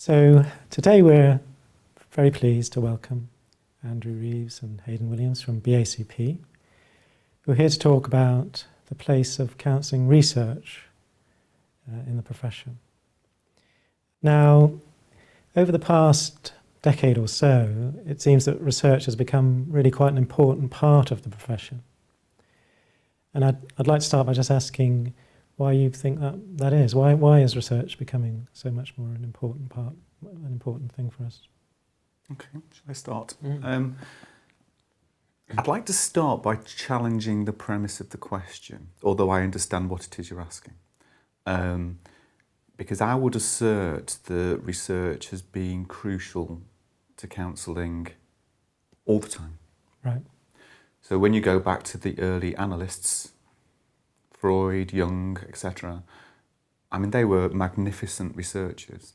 So today we're very pleased to welcome Andrew Reeves and Hadyn Williams from BACP, who are here to talk about the place of counselling research in the profession. Now, over the past decade or so, it seems that research has become really quite an important part of the profession. And I'd like to start by just asking why you think that is. Why is research becoming so much more an important thing for us? Okay, shall I start? I'd like to start by challenging the premise of the question, although I understand what it is you're asking. Because I would assert that research has been crucial to counselling all the time. Right. So when you go back to the early analysts, Freud, Jung, etc., I mean, they were magnificent researchers.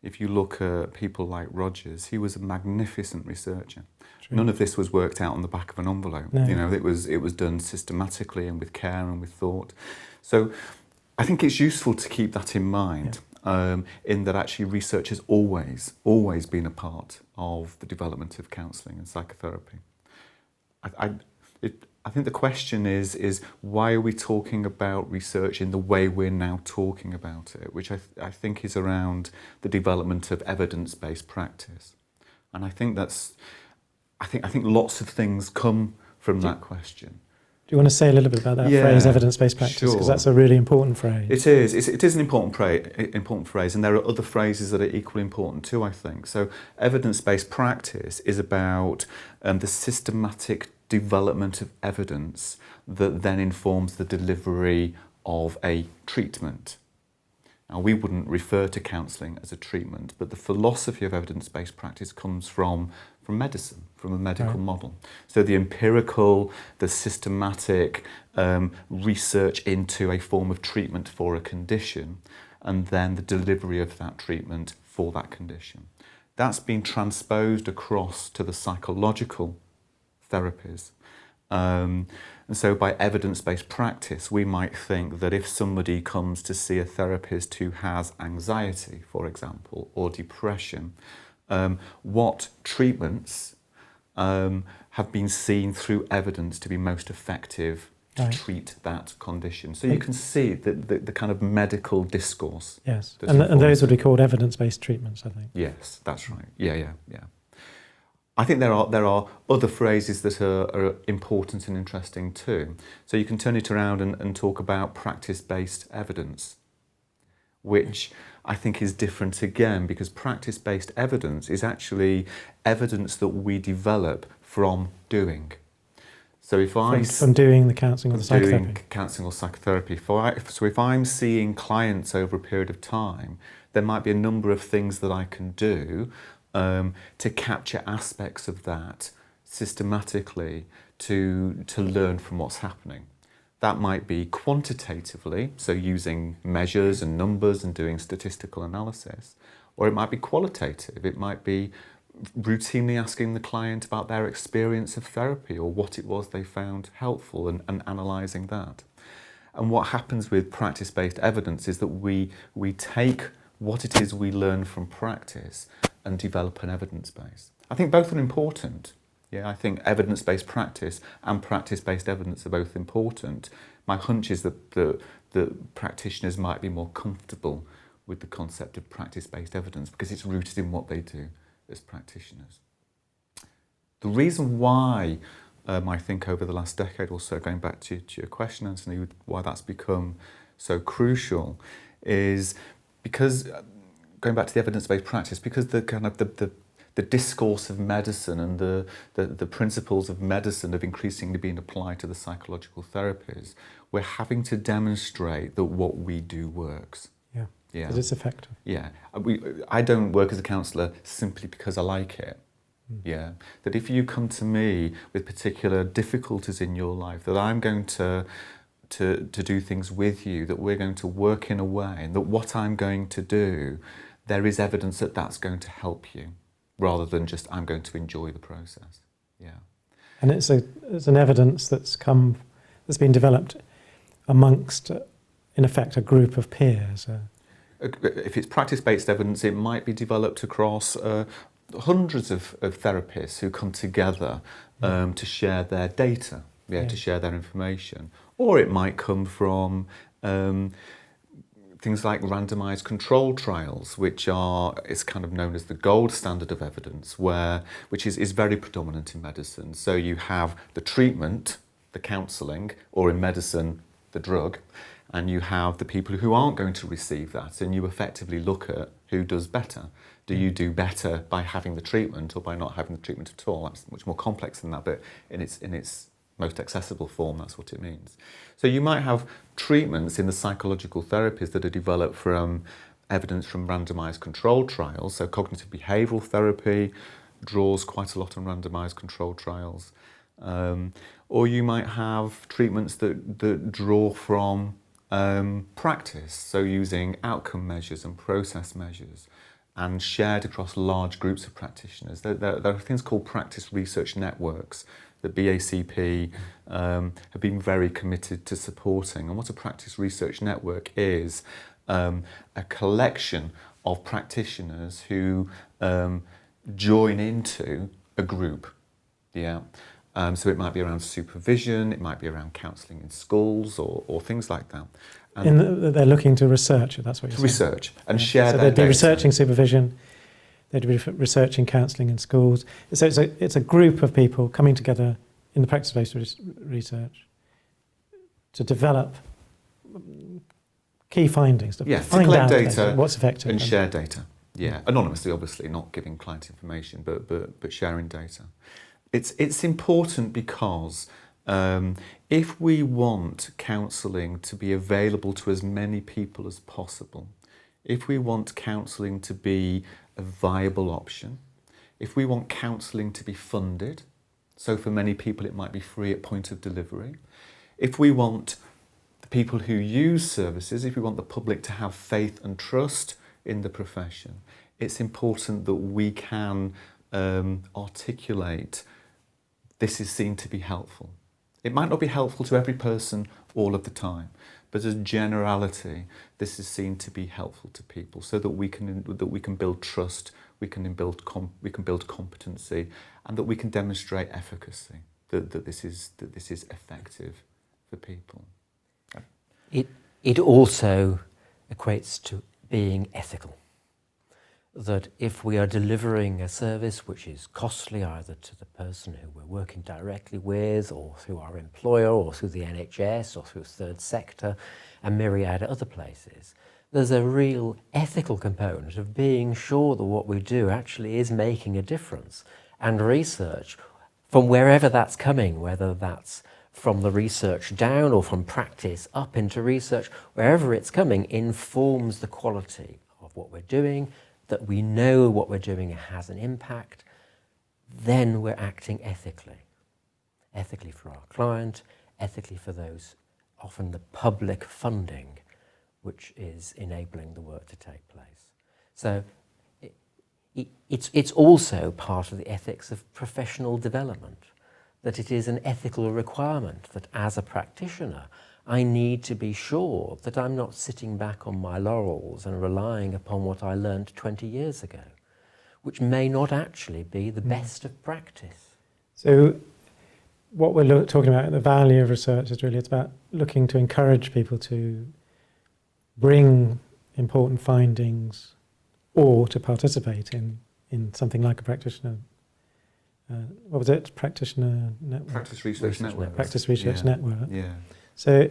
If you look at people like Rogers, he was a magnificent researcher. True. None of this was worked out on the back of an envelope. No. You know, it was done systematically and with care and with thought. So I think it's useful to keep that in mind, in that actually research has always been a part of the development of counselling and psychotherapy. I think the question is why are we talking about research in the way we're now talking about it, which I think is around the development of evidence-based practice. And I think I think lots of things come from that question. Do you want to say a little bit about that phrase, evidence-based practice? Because that's a really important phrase. It is. It is an important phrase, and there are other phrases that are equally important too, I think. So evidence-based practice is about the systematic development of evidence that then informs the delivery of a treatment. Now, we wouldn't refer to counselling as a treatment, but the philosophy of evidence-based practice comes from medicine, from a medical model. So the empirical, the systematic research into a form of treatment for a condition, and then the delivery of that treatment for that condition. That's been transposed across to the psychological therapies. And so by evidence-based practice, we might think that if somebody comes to see a therapist who has anxiety, for example, or depression, what treatments have been seen through evidence to be most effective to treat that condition. So you can see the kind of medical discourse. Yes, and those would be called evidence-based treatments, I think. Yes, that's right. Yeah. I think there are other phrases that are important and interesting too. So you can turn it around and talk about practice-based evidence, which I think is different again, because practice-based evidence is actually evidence that we develop from doing. So from doing the counselling or the psychotherapy. Doing counselling or psychotherapy. So if I'm seeing clients over a period of time, there might be a number of things that I can do to capture aspects of that systematically to learn from what's happening. That might be quantitatively, so using measures and numbers and doing statistical analysis, or it might be qualitative. It might be routinely asking the client about their experience of therapy or what it was they found helpful and analysing that. And what happens with practice-based evidence is that we take what it is we learn from practice and develop an evidence base. I think both are important. Yeah, I think evidence-based practice and practice-based evidence are both important. My hunch is that the practitioners might be more comfortable with the concept of practice-based evidence because it's rooted in what they do as practitioners. The reason why I think over the last decade or so, going back to your question, Anthony, why that's become so crucial is because, going back to the evidence-based practice, because the kind of the discourse of medicine and the principles of medicine have increasingly been applied to the psychological therapies, we're having to demonstrate that what we do works. Yeah, because it's effective. Yeah, I don't work as a counsellor simply because I like it. Yeah, that if you come to me with particular difficulties in your life, that I'm going to do things with you, that we're going to work in a way, and that what I'm going to do, there is evidence that that's going to help you, rather than just I'm going to enjoy the process. Yeah, and it's an evidence that's been developed amongst, in effect, a group of peers. if it's practice-based evidence, it might be developed across hundreds of therapists who come together to share their data, to share their information. Or it might come from things like randomized control trials, which is kind of known as the gold standard of evidence, which is very predominant in medicine. So you have the treatment, the counselling, or in medicine, the drug, and you have the people who aren't going to receive that, and you effectively look at who does better. Do you do better by having the treatment or by not having the treatment at all? That's much more complex than that, but in its most accessible form, that's what it means. So you might have treatments in the psychological therapies that are developed from evidence from randomized controlled trials. So cognitive behavioral therapy draws quite a lot on randomized controlled trials. Or you might have treatments that draw from practice, so using outcome measures and process measures, and shared across large groups of practitioners. There are things called practice research networks that BACP have been very committed to supporting. And what a practice research network is a collection of practitioners who join into a group. So it might be around supervision, it might be around counselling in schools or things like that. They're looking to research it, that's what you're saying. Research and share so their they'd be data. researching supervision, they'd be researching counselling in schools. So it's a group of people coming together in the practice-based research to develop key findings, to find collect out data what's effective. and share data. Anonymously, obviously, not giving client information, but sharing data. It's important because if we want counselling to be available to as many people as possible, if we want counselling to be a viable option, if we want counselling to be funded, so for many people it might be free at point of delivery, if we want the people who use services, if we want the public to have faith and trust in the profession, it's important that we can articulate this is seen to be helpful. It might not be helpful to every person all of the time, but as a generality, this is seen to be helpful to people, so that we can build trust, we can build competency, and that we can demonstrate efficacy. That this is effective for people. It also equates to being ethical. That if we are delivering a service which is costly either to the person who we're working directly with, or through our employer, or through the NHS, or through third sector, and myriad other places, there's a real ethical component of being sure that what we do actually is making a difference. And research, from wherever that's coming, whether that's from the research down or from practice up into research, wherever it's coming, informs the quality of what we're doing, that we know what we're doing has an impact, then we're acting ethically. Ethically for our client, ethically for those, often the public funding, which is enabling the work to take place. So it's also part of the ethics of professional development, that it is an ethical requirement that as a practitioner, I need to be sure that I'm not sitting back on my laurels and relying upon what I learned 20 years ago, which may not actually be the best of practice. So what we're talking about, the value of research, is really it's about looking to encourage people to bring important findings or to participate in something like a practitioner. What was it? Practitioner network? Practice research network. Practice research network. Yeah. So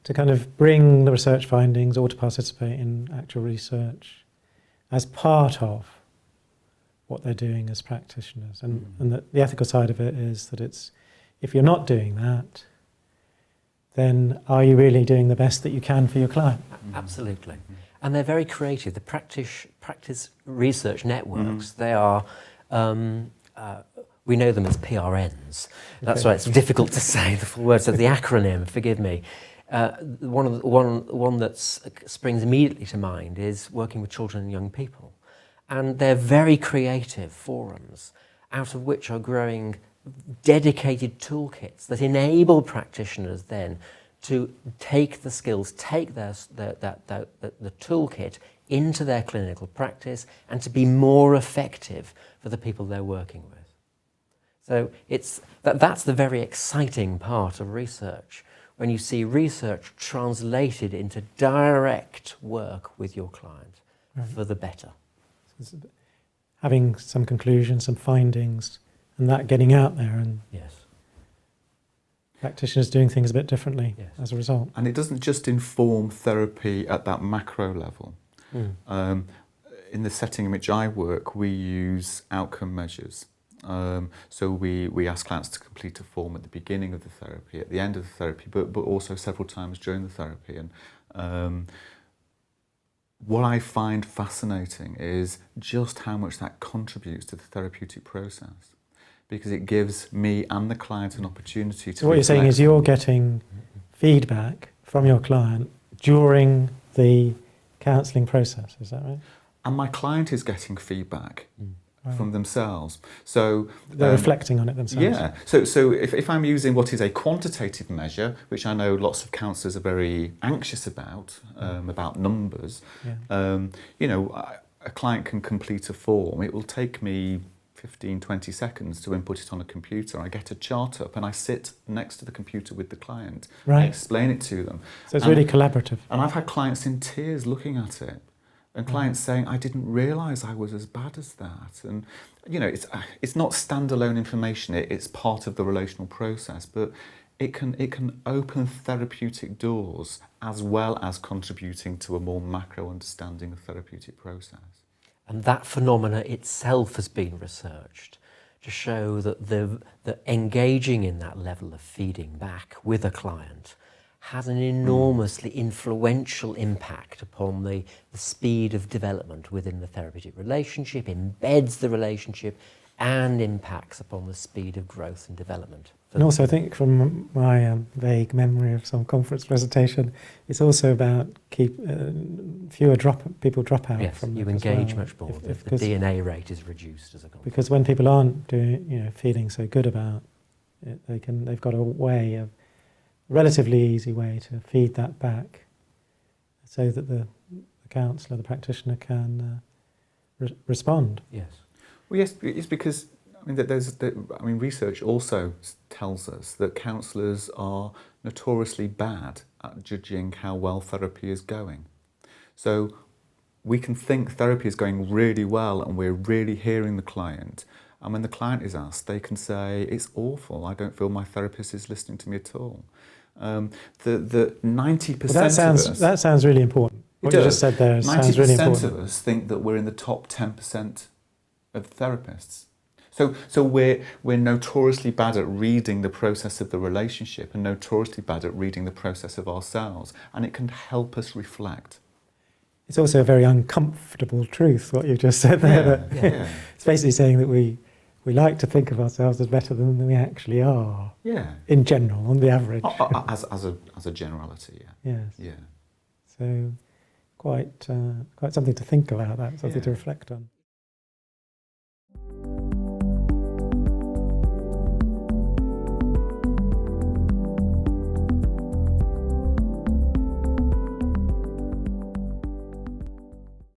to kind of bring the research findings or to participate in actual research as part of what they're doing as practitioners. And the ethical side of it is that it's, if you're not doing that, then are you really doing the best that you can for your client? Absolutely. And they're very creative. The practice research networks, they are, we know them as PRNs. That's why it's difficult to say the full word. So the acronym, forgive me. One that springs immediately to mind is working with children and young people. And they're very creative forums, out of which are growing dedicated toolkits that enable practitioners then to take the skills, take the toolkit into their clinical practice and to be more effective for the people they're working with. So that's the very exciting part of research, when you see research translated into direct work with your client for the better. So having some conclusions, some findings, and that getting out there, and Yes. practitioners doing things a bit differently as a result. And it doesn't just inform therapy at that macro level. In the setting in which I work, we use outcome measures. So we ask clients to complete a form at the beginning of the therapy, at the end of the therapy, but also several times during the therapy. And what I find fascinating is just how much that contributes to the therapeutic process, because it gives me and the client an opportunity to. So what you're saying is you're getting feedback from your client during the counselling process, is that right? And my client is getting feedback from themselves. So they're reflecting on it themselves. Yeah. So if I'm using what is a quantitative measure, which I know lots of counsellors are very anxious about numbers, you know, a client can complete a form. It will take me 15, 20 seconds to input it on a computer. I get a chart up and I sit next to the computer with the client. I explain it to them. So it's really collaborative. And I've had clients in tears looking at it. And clients saying, I didn't realise I was as bad as that. And, you know, it's not standalone information, it's part of the relational process, but it can open therapeutic doors as well as contributing to a more macro understanding of therapeutic process. And that phenomena itself has been researched to show that engaging in that level of feeding back with a client has an enormously influential impact upon the speed of development within the therapeutic relationship, embeds the relationship, and impacts upon the speed of growth and development. And also, I think from my vague memory of some conference presentation, it's also about fewer people drop out. Yes, from you it as engage well. much more. The DNA rate is reduced as a consequence. Because when people aren't feeling so good about it, they've got a way of relatively easy way to feed that back, so that the counsellor, the practitioner, can respond. Yes. Well, yes, it's because research also tells us that counsellors are notoriously bad at judging how well therapy is going. So we can think therapy is going really well and we're really hearing the client. And when the client is asked, they can say, it's awful, I don't feel my therapist is listening to me at all. The 90% of us... That sounds really important. What you just said there sounds really important. 90% of us think that we're in the top 10% of therapists. So we're notoriously bad at reading the process of the relationship and notoriously bad at reading the process of ourselves, and it can help us reflect. It's also a very uncomfortable truth, what you've just said there. Yeah. It's basically saying that we like to think of ourselves as better than we actually are. Yeah. In general, on the average. As a generality, yeah. Yes. Yeah. So quite something to think about, that something to reflect on.